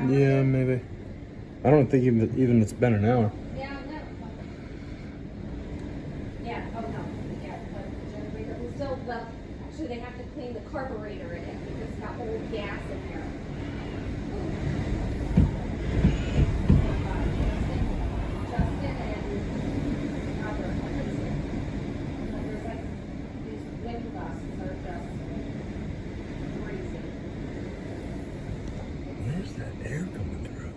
Yeah, maybe. I don't think even it's been an hour. Yeah, no. Yeah, oh no, yeah, but the generator was still, well, actually they have to clean the carburetor in it because it's got old gas in there. Justin and Robert, what is it? There's like, these wind gusts are just crazy. Where's that air coming through?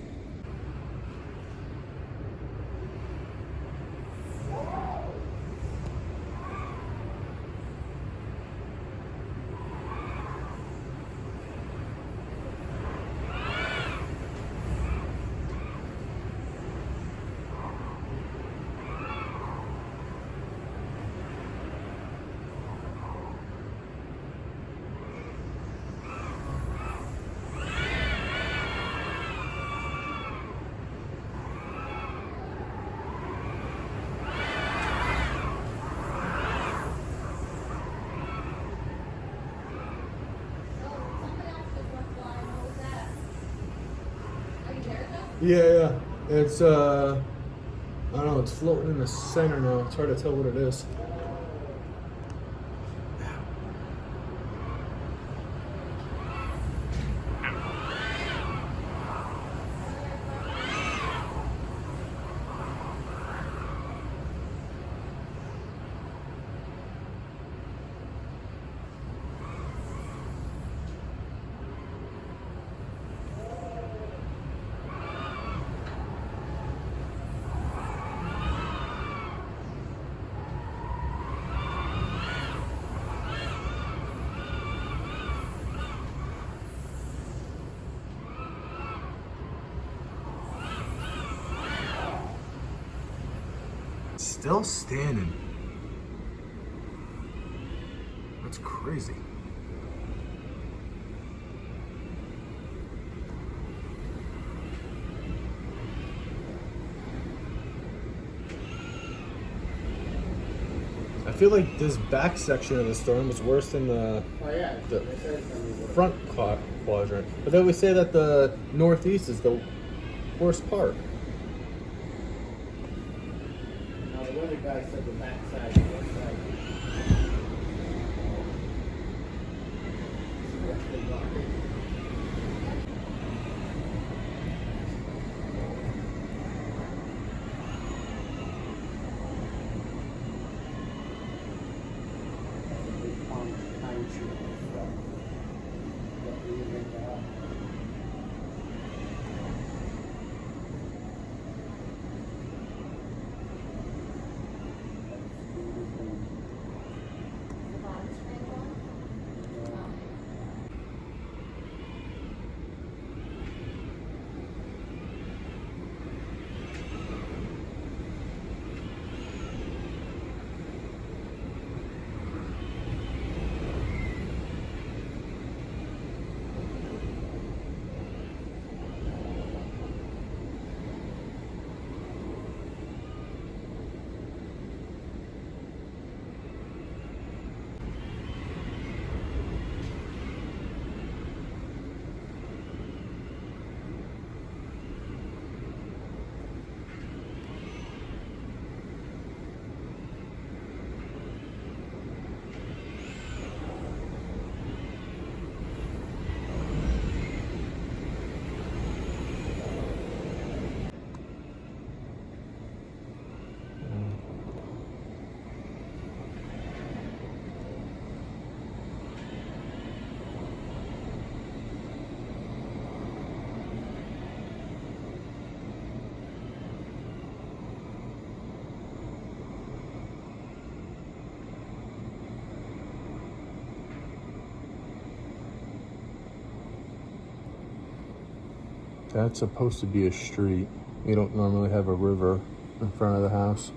Something else just went flying. What was that? Are you there, Justin? Yeah. It's I don't know, it's floating in the center now. It's hard to tell what it is. Still standing. That's crazy. I feel like this back section of the storm was worse than the front quadrant. But then we say that the northeast is the worst part. Now the weather guy said the backside, the west side. The bottom screen on? That's supposed to be a street. We don't normally have a river in front of the house.